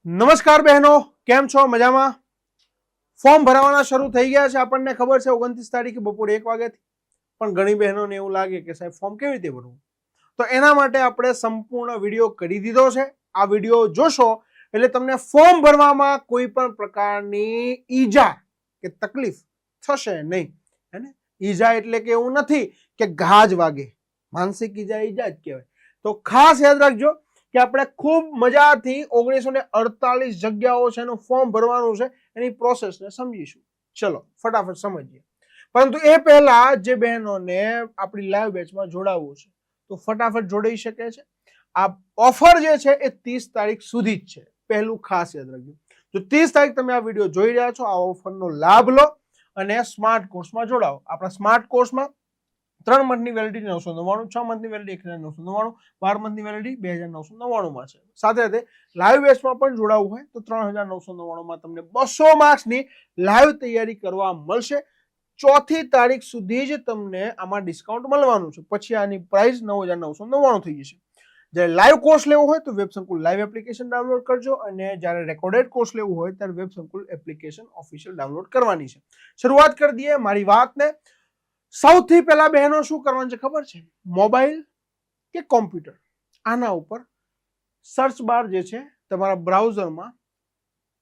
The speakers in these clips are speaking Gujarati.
નમસ્કાર બહેનો, કેમ છો? મજામાં? ફોર્મ ભરવાના શરૂ થઈ ગયા છે. આપણને ખબર છે 29 તારીખે બપોરે 1 વાગ્યાથી. પણ ઘણી બહેનોને એવું લાગે કે સાહેબ ફોર્મ કેવી રીતે ભરવું, તો એના માટે આપણે સંપૂર્ણ વિડીયો કરી દીધો છે. આ વિડીયો જોશો એટલે તમને ફોર્મ ભરવામાં કોઈ પણ પ્રકારની ઈજા કે તકલીફ થશે નહીં. હે ને? ઈજા એટલે કે એવું નથી કે ઘા જ વાગે, માનસિક ઈજા ઈજા જ કહેવાય. તો ખાસ યાદ રાખજો કે આપણે ખૂબ મજાથી 1948 જગ્યાઓ છે એનું ફોર્મ ભરવાનું છે, એની પ્રોસેસને સમજીશું. ચલો ફટાફટ સમજીએ. પરંતુ એ પહેલા જે બહેનોને આપણી લાઈવ બેચમાં જોડાવવું છે તો ફટાફટ જોડાઈ શકે છે. આ ઓફર જે છે એ 30 તારીખ સુધી જ છે. પહેલું ખાસ યાદ રાખજો, જો 30 તારીખ તમે આ વિડીયો જોઈ રહ્યા છો, આ ઓફરનો લાભ લો અને સ્માર્ટ કોર્સમાં જોડાઓ. આપણા સ્માર્ટ કોર્સમાં 3 મંથની વેલિડિટી 999, 6 મંથની વેલિડિટી 1999, 12 મંથની વેલિડિટી 2999 છે. સાથે સાથે લાઈવ બેચમાં પણ જોડાવું હોય તો 3999 તમને 200 માર્ક્સની લાઈવ તૈયારી કરવા મળશે. 4 તારીખ સુધી જ તમને આમાં ડિસ્કાઉન્ટ મળવાનું છે, પછી આની પ્રાઇસ 9999 થઈ જશે. જ્યારે લાઈવ કોર્સ લેવું હોય તો વેબ સંકુલ લાઈવ એપ્લિકેશન ડાઉનલોડ કરજો, અને જ્યારે રેકોર્ડેડ કોર્સ લેવું હોય ત્યારે વેબ સંકુલ એપ્લિકેશન ઓફિશિયલ ડાઉનલોડ કરવાની છે. શરૂઆત કરી દઈએ મારી વાતને. સૌથી પહેલા બહેનો શું કરવાનું છે ખબર છે? મોબાઈલ કે કોમ્પ્યુટર, આના ઉપર સર્ચ બાર જે છે તમારા બ્રાઉઝરમાં,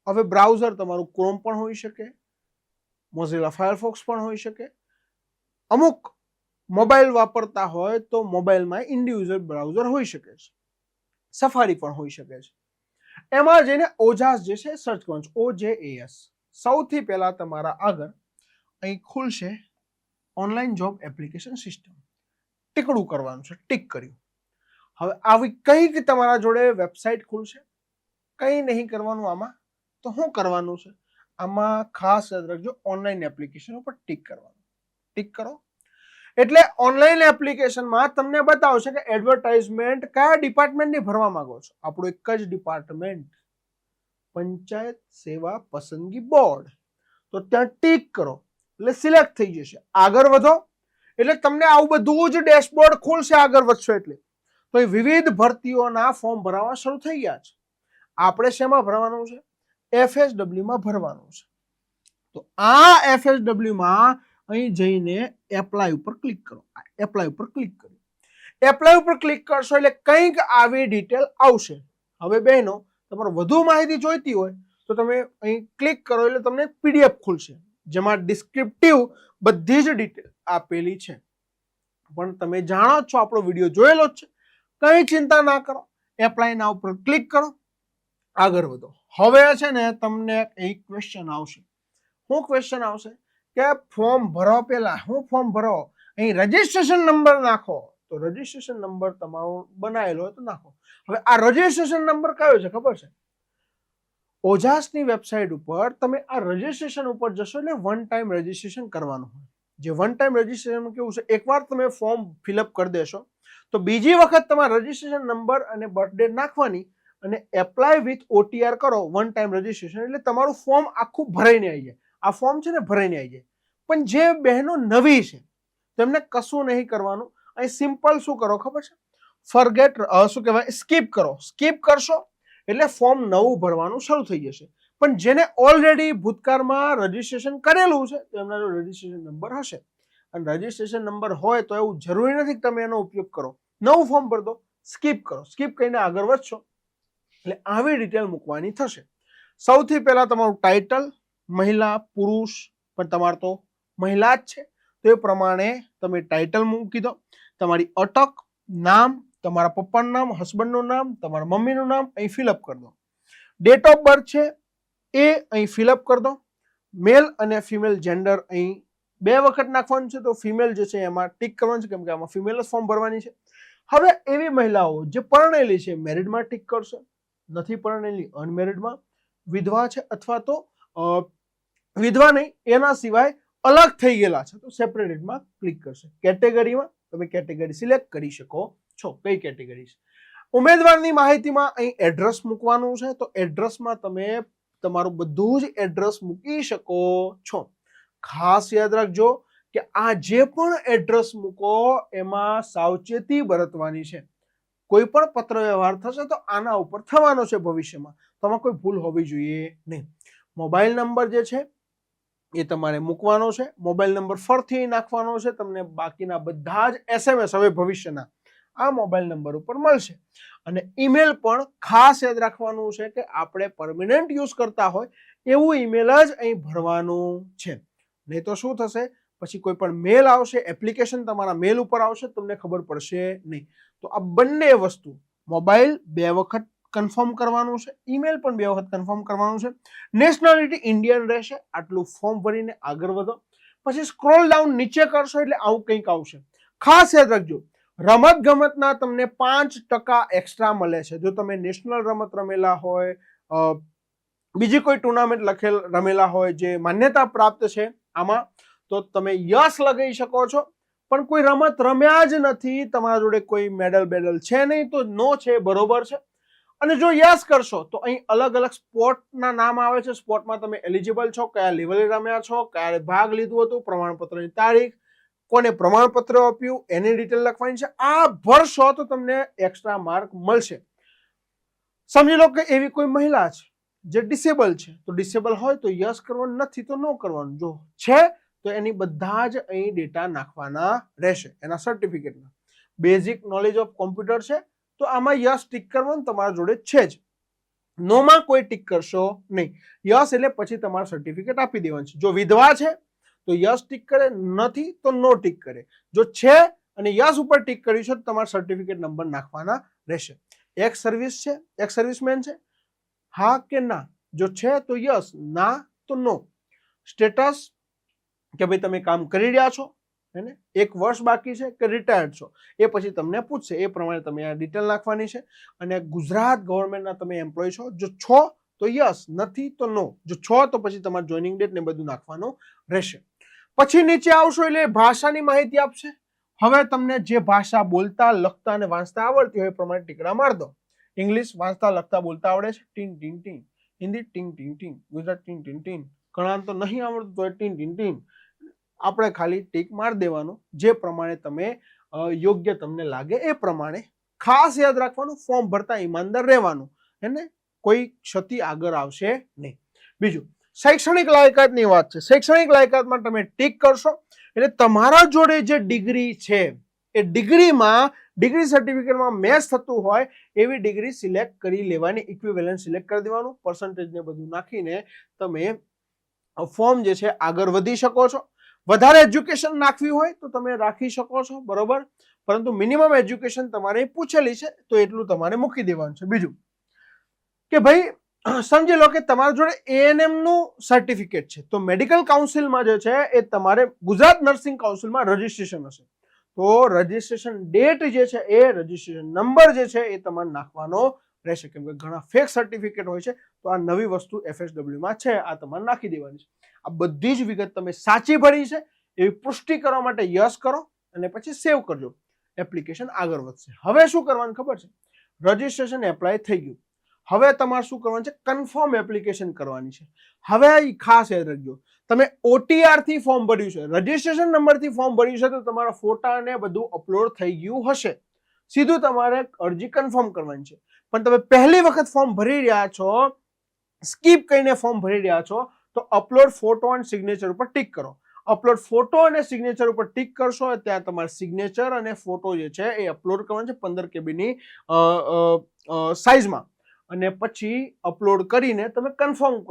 હવે બ્રાઉઝર તમારું ક્રોમ પણ હોઈ શકે, મોઝિલા ફાયરફોક્સ પણ હોઈ શકે. અમુક મોબાઈલ વાપરતા હોય તો મોબાઈલમાં ઇન્ડિવિજ્યુઅલ બ્રાઉઝર હોઈ શકે છે, સફારી પણ હોઈ શકે છે. એમાં જઈને ઓજાસ જે છે સર્ચ કરવાનું છે, OJAS. સૌથી પહેલા તમારા આગળ અહીં ખુલશે ઓનલાઈન જોબ એપ્લિકેશન સિસ્ટમ. ટીકડું કરવાનું છે, ટીક કર્યું. હવે આવી કંઈક તમારા જોડે વેબસાઇટ ખુલશે. કંઈ નહીં કરવાનું આમાં. તો શું કરવાનું છે આમાં? ખાસ યાદ રાખજો, ઓનલાઈન એપ્લિકેશન ઉપર ટીક કરવાનું. ટીક કરો એટલે ઓનલાઈન એપ્લિકેશનમાં તમને બતાવશે કે એડવર્ટાઇઝમેન્ટ કયા ડિપાર્ટમેન્ટની ભરવા માંગો છો. આપણું એક જ ડિપાર્ટમેન્ટ, પંચાયત સેવા પસંદગી બોર્ડ. તો ત્યાં ટીક કરો એટલે સિલેક્ટ થઈ જશે. આગળ વધો એટલે તમને આવું બધું જ ડેશબોર્ડ ખુલશે. આગળ વધશો એટલે તો વિવિધ ભરતીઓના ફોર્મ ભરવા શરૂ થઈ ગયા છે. આપણે શેમાં ભરવાનું છે? FSW માં ભરવાનું છે. તો આ FSW માં અહીં જઈને એપ્લાય ઉપર ક્લિક કરો. એપ્લાય ઉપર ક્લિક કરો. એપ્લાય ઉપર ક્લિક કરશો એટલે કંઈક આવી ડિટેલ આવશે. હવે બહેનો, તમારે વધુ માહિતી જોઈતી હોય તો તમે અહીં ક્લિક કરો એટલે તમને PDF ખુલશે, જેમાં ડિસ્ક્રિપ્ટિવ બધી જ ડિટેલ આપેલી છે. પણ તમે જાણો છો, આપણો વિડીયો જોયેલો જ છે, કંઈ ચિંતા ના કરો. એપ્લાય ના ઉપર ક્લિક કરો, આગળ વધો. હવે છે ને તમને એક ક્વેશ્ચન આવશે. શું ક્વેશ્ચન આવશે કે ફોર્મ ભરો પહેલા હું ફોર્મ ભરો, અહીં રજીસ્ટ્રેશન નંબર નાખો. તો રજીસ્ટ્રેશન નંબર તમારો બનાવેલો હોય તો નાખો. હવે આ રજીસ્ટ્રેશન નંબર કયો છે ખબર છે? ઓજાસની વેબસાઇટ ઉપર તમે આ રજીસ્ટ્રેશન ઉપર જશો એટલે વન ટાઈમ રજીસ્ટ્રેશન કરવાનું હોય. જે વન ટાઈમ રજીસ્ટ્રેશન કેવું છે, એકવાર તમે ફોર્મ ફિલઅપ કરી દેશો તો બીજી વખત તમારા રજીસ્ટ્રેશન નંબર અને બર્થ ડેટ નાખવાની અને એપ્લાય વિથ OTR કરો, વન ટાઈમ રજીસ્ટ્રેશન, એટલે તમારું ફોર્મ આખું ભરાઈને આવી જાય. આ ફોર્મ છે ને ભરાઈને આવી જાય. પણ જે બહેનો નવી છે તેમને કશું નહીં કરવાનું. અહીં સિમ્પલ શું કરો ખબર છે? ફોરગેટ શું કહેવાય, સ્કીપ કરો. સ્કીપ કરશો એટલે ફોર્મ નવું ભરવાનું શરૂ થઈ જશે. પણ જેને ઓલરેડી ભૂતકાળમાં રજીસ્ટ્રેશન કરેલું છે તેમના જો રજીસ્ટ્રેશન નંબર હશે, અને રજીસ્ટ્રેશન નંબર હોય તો એવું જરૂરી નથી કે તમે એનો ઉપયોગ કરો. નવું ફોર્મ ભર દો, સ્કીપ કરો. સ્કીપ કરીને આગળ વધશો એટલે આવી ડિટેલ મૂકવાની થશે. સૌથી પહેલા તમારું ટાઇટલ, મહિલા પુરુષ, પણ તમારે તો મહિલા જ છે તો એ પ્રમાણે તમે ટાઇટલ મૂકી દો. તમારી અટક, નામ, તમારા પપ્પાનું નામ, હસબન્ડનું નામ, તમારા મમ્મીનું નામ અહીં ફિલઅપ કરી દો. ડેટ ઓફ બર્થ છે એ અહીં ફિલઅપ કરી દો. મેલ અને ફિમેલ જેન્ડર અહીં 2 વખત નાખવાનું છે, તો ફિમેલ જે છે એમાં ટીક કરવાનું છે, કેમ કે આમાં ફિમેલ જ ફોર્મ ભરવાની છે. હવે એવી મહિલાઓ જે પરણેલી છે મેરિડમાં ટીક કરશે, નથી પરણેલી અનમેરિડમાં, વિધવા છે અથવા તો વિધવા નહીં એના સિવાય અલગ થઈ ગયેલા છે તો સેપરેટેડમાં ક્લિક કરશે. કેટેગરીમાં તમે કેટેગરી સિલેક્ટ કરી શકો છો, કઈ કેટેગરી છે. ઉમેદવારની માહિતીમાં અહીં એડ્રેસ મૂકવાનું છે, તો એડ્રેસમાં તમે તમારું બધું જ એડ્રેસ મૂકી શકો છો. ખાસ યાદ રાખજો કે આ જે પણ એડ્રેસ મૂકો એમાં સાવચેતી બરતવાની છે. કોઈ પણ પત્ર વ્યવહાર થશે તો આના ઉપર થવાનો છે ભવિષ્યમાં, તો આમાં કોઈ ભૂલ હોવી જોઈએ નહીં. મોબાઈલ નંબર જે છે એ તમારે મૂકવાનો છે, મોબાઈલ નંબર ફરથી નાખવાનો છે, તમને બાકીના બધા જ SMS હવે ભવિષ્યના આ મોબાઈલ નંબર ઉપર મળશે. અને ઈમેલ પણ ખાસ યાદ રાખવાનું છે કે આપણે પરમેનન્ટ યુઝ કરતા હોય એવું ઈમેલ જ અહીં ભરવાનું છે. નહીં તો શું થશે, પછી કોઈ પણ મેલ આવશે, એપ્લિકેશન તમારા મેલ ઉપર આવશે, તમને ખબર પડશે નહીં. તો આ બંને વસ્તુ, મોબાઈલ 2 વખત કન્ફર્મ કરવાનું છે, ઈમેલ પણ 2 વખત કન્ફર્મ કરવાનું છે, નેશનાલિટી ઇન્ડિયન રહેશે. આટલું ફોર્મ ભરીને આગળ વધો. પછી સ્ક્રોલ ડાઉન નીચે કરશો એટલે આવું કંઈક આવશે. ખાસ યાદ રાખજો, રમત ગમતના તમને 5% એક્સ્ટ્રા મળે છે. જો તમે નેશનલ રમત રમેલા હોય, બીજી કોઈ ટુર્નામેન્ટ રમેલા હોય જે માન્યતા પ્રાપ્ત છે આમાં, તો તમે યસ લગાવી શકો છો. પણ કોઈ રમત રમ્યા જ નથી, તમારા જોડે કોઈ મેડલ છે નહીં, તો નો છે, બરોબર છે. અને જો યસ કરશો તો અહીં અલગ અલગ સ્પોર્ટના નામ આવે છે, સ્પોર્ટમાં તમે એલિજિબલ છો, કયા લેવલે રમ્યા છો, ક્યારે ભાગ લીધું હતું, પ્રમાણપત્રની તારીખ, કોને પ્રમાણપત્ર આપ્યું, એની ડિટેલ લખવાની છે. આ ભરશો તો તમને એક્સ્ટ્રા માર્ક મળશે. સમજી લો કે એવી કોઈ મહિલા છે જે ડિસેબલ છે, તો ડિસેબલ હોય તો યસ કરવાનું, નથી તો નો કરવાનું. જો છે તો એની બધા જ અહીં ડેટા નાખવાના રહેશે, એના સર્ટિફિકેટના. બેઝિક નોલેજ ઓફ કોમ્પ્યુટર છે તો આમાં યસ ટીક કરવાનું તમારા જોડે છે જ. નોમાં કોઈ ટીક કરશો નહીં. યસ એટલે પછી તમારે સર્ટિફિકેટ આપી દેવાનું છે. જો વિધવા છે તો યસ ટીક કરે, નથી તો નો ટીક કરે. જો છે અને યસ ઉપર ટીક કર્યું છે તો તમારે સર્ટિફિકેટ નંબર નાખવાના રહેશે. એક સર્વિસ છે, એક સર્વિસમેન છે, હા કે ના. જો છે તો યસ, ના તો નો. સ્ટેટસ કે ભાઈ તમે કામ કરી રહ્યા છો, હેને, 1 વર્ષ બાકી છે કે રિટાયર્ડ છો, એ પછી તમને પૂછશે, એ પ્રમાણે તમે આ ડિટેલ નાખવાની છે. અને ગુજરાત ગવર્મેન્ટના તમે એમ્પ્લોય છો, જો છો તો યસ, નથી તો નો. જો છો તો પછી તમારે જોઈનિંગ ડેટ ને બધું નાખવાનું રહેશે. પછી નીચે આવશો એટલે ભાષાની માહિતી આપશે. હવે તમને જે ભાષા બોલતા, લખતા અને વાંચતા આવડતી હોય એ પ્રમાણે ટીકડા માર દો. ઇંગ્લિશ વાંચતા, લખતા, બોલતા આવડે છે, tin tin tin. Hindi tin tin tin. Gujarat tin tin tin. ઘણા તો નહીં આવડતું તો ટીન ટીન ટીન. આપણે ખાલી ટીક માર દેવાનું, જે પ્રમાણે તમે યોગ્ય તમને લાગે એ પ્રમાણે. ખાસ યાદ રાખવાનું, ફોર્મ ભરતા ઈમાનદાર રહેવાનું, હેને, કોઈ ક્ષતિ આગળ આવશે નહીં. બીજું, શૈક્ષણિક લાયકાતની વાત છે. શૈક્ષણિક લાયકાતમાં તમે ટીક કરશો એટલે તમારા જોડે જે ડિગ્રી છે એ ડિગ્રીમાં, ડિગ્રી સર્ટિફિકેટમાં મેચ થતું હોય એવી ડિગ્રી સિલેક્ટ કરી લેવાની, ઇક્વિવેલન્ટ સિલેક્ટ કરી દેવાનું. પર્સન્ટેજ ને બધું નાખીને તમે ફોર્મ જે છે આગળ વધી શકો છો. વધારે એજ્યુકેશન નાખવી હોય તો તમે રાખી શકો છો, બરોબર, પરંતુ મિનિમમ એજ્યુકેશન તમારે પૂછેલી છે તો એટલું તમારે મૂકી દેવાનું છે. બીજું કે ભાઈ સમજી લો કે તમારા જોડે ANM નું સર્ટિફિકેટ છે, તો મેડિકલ કાઉન્સિલમાં જે છે એ તમારે ગુજરાત નર્સિંગ કાઉન્સિલમાં રજીસ્ટ્રેશન હશે, તો રજીસ્ટ્રેશન ડેટ જે છે એ રજીસ્ટ્રેશન નંબર જે છે એ તમારે નાખવાનો રહેશે. કેમ કે ઘણા ફેક સર્ટિફિકેટ હોય છે, તો આ નવી વસ્તુ FSW માં છે, આ તમારે નાખી દેવાની છે. આ બધી જ વિગત તમે સાચી ભરી છે એવી પુષ્ટિ કરવા માટે યસ કરો અને પછી સેવ કરજો. એપ્લિકેશન આગળ વધશે. હવે શું કરવાનું ખબર છે, રજીસ્ટ્રેશન એપ્લાય થઈ ગયું, હવે તમારે શું કરવાનું છે, કન્ફર્મ એપ્લિકેશન કરવાની છે. હવે ખાસ યાદ રાખજો, તમે OTR થી ફોર્મ ભર્યું છે, રજીસ્ટ્રેશન નંબરથી ફોર્મ ભર્યું છે, તો તમારા ફોટા અને બધું અપલોડ થઈ ગયું હશે. સીધું તમારે અરજી કન્ફર્મ કરવાની છે. પણ તમે પહેલી વખત ફોર્મ ભરી રહ્યા છો, સ્કીપ કરીને ફોર્મ ભરી રહ્યા છો, તો અપલોડ ફોટો અને સિગ્નેચર ઉપર ટીક કરો. અપલોડ ફોટો અને સિગ્નેચર ઉપર ટીક કરશો, ત્યાં તમારે સિગ્નેચર અને ફોટો જે છે એ અપલોડ કરવાનો છે 15 KB ની સાઇઝમાં. અને પછી અપલોડ કરીને તમે કન્ફર્મ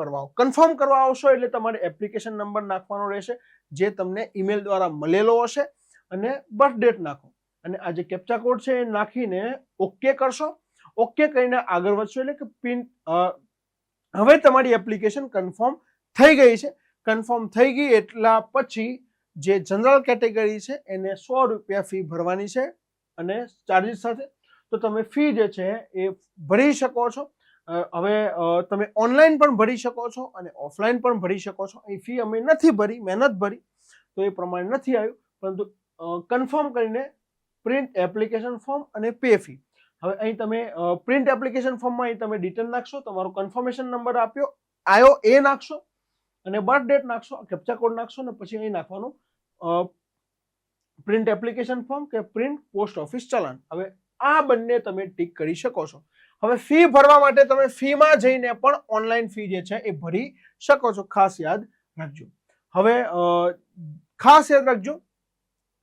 કરવા આવશો એટલે તમારે એપ્લિકેશન નંબર નાખવાનો રહેશે, જે તમને ઈમેલ દ્વારા મળેલો હશે, અને બર્થ ડેટ નાખો. અને આ જે કેપ્ચા કોડ છે એ નાખીને ઓકે કરશો. ઓકે કરીને આગળ વધશો એટલે કે પિન, હવે તમારી એપ્લિકેશન કન્ફર્મ થઈ ગઈ છે. કન્ફર્મ થઈ ગઈ એટલા પછી જે જનરલ કેટેગરી છે એને ₹100 ફી ભરવાની છે અને ચાર્જીસ સાથે. તો તમે ફી જે છે એ ભરી શકો છો. હવે તમે ઓનલાઈન પણ ભરી શકો છો અને ઓફલાઈન પણ ભરી શકો છો. એ ફી અમે નથી ભરી, મહેનત ભરી તો એ પ્રમાણે નથી આવ્યું, પરંતુ કન્ફર્મ કરીને પ્રિન્ટ એપ્લિકેશન ફોર્મ અને પે ફી. હવે અહીં તમે પ્રિન્ટ એપ્લિકેશન ફોર્મમાં અહીં તમે ડિટેલ નાખશો, તમારો કન્ફર્મેશન નંબર આવ્યો એ નાખશો અને બર્થ ડેટ નાખશો, કેપ્ચા કોડ નાખશો ને પછી અહીં નાખવાનું પ્રિન્ટ એપ્લિકેશન ફોર્મ કે પ્રિન્ટ પોસ્ટ ઓફિસ ચલાન. હવે આ બંને તમે ટીક કરી શકો છો. હવે ફી ભરવા માટે તમે ફીમાં જઈને પણ ઓનલાઈન ફી જે છે એ ભરી શકો છો, ખાસ યાદ રાખજો. હવે ખાસ યાદ રાખજો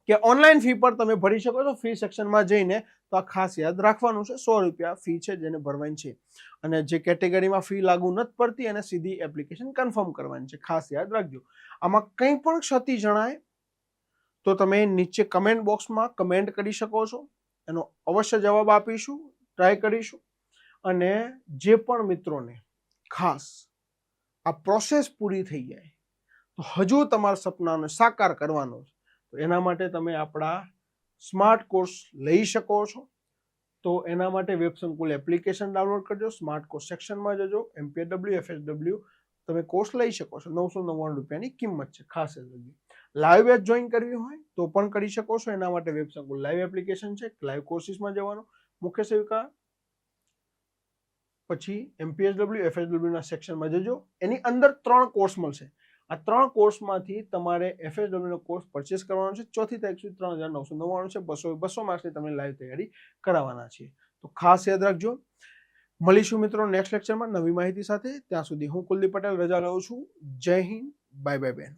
કે ઓનલાઈન ફી પર તમે ભરી શકો છો ફી સેક્શનમાં જઈને. તો આ ખાસ યાદ રાખવાનું છે, 100 રૂપિયા ફી છે જેને ભરવાની છે. અને જે કેટેગરીમાં ફી લાગુ નથી પડતી એને સીધી એપ્લિકેશન કન્ફર્મ કરવાની છે, ખાસ યાદ રાખજો. આમાં કંઈ પણ ક્ષતિ જણાય તો તમે નીચે કમેન્ટ બોક્સમાં કમેન્ટ કરી શકો છો, એનો અવશ્ય જવાબ આપીશું, ટ્રાય કરીશું. અને જે પણ મિત્રોને ખાસ આ પ્રોસેસ પૂરી થઈ જાય તો હજુ તમારા સપનાને સાકાર કરવાનો છે, તો એના માટે તમે આપણા સ્માર્ટ કોર્સ લઈ શકો છો. તો એના માટે વેબ સંકુલ એપ્લિકેશન ડાઉનલોડ કરજો, સ્માર્ટ કોર્સ સેક્શનમાં જજો, MPSW FSW તમે કોર્સ લઈ શકો છો. 999 રૂપિયાની કિંમત છે, ખાસ લાઈવ બેચ જોઈન કરવી હોય તો પણ કરી શકો છો. એના માટે વેબ સંકુલ લાઈવ એપ્લિકેશન છે, લાઈવ કોર્સિસમાં જવાનું, મુખ્ય સેવિકા પછી MPSW FSW ના સેક્શનમાં જજો. એની અંદર 3 કોર્સ મળશે. આ 3 કોર્સમાંથી તમારે FSW નો કોર્સ પરચેસ કરવાનો છે. 4મી તારીખ સુધી 3999 છે. 200 માર્ક્સની તમને લાઈવ તૈયારી કરાવવાના છે. તો ખાસ યાદ રાખજો. મળીશું મિત્રો નેક્સ્ટ લેક્ચરમાં નવી માહિતી સાથે. ત્યાં સુધી હું કુલદીપ પટેલ રજા લઉં છું. જય હિન્દ, બાય બાય બેન.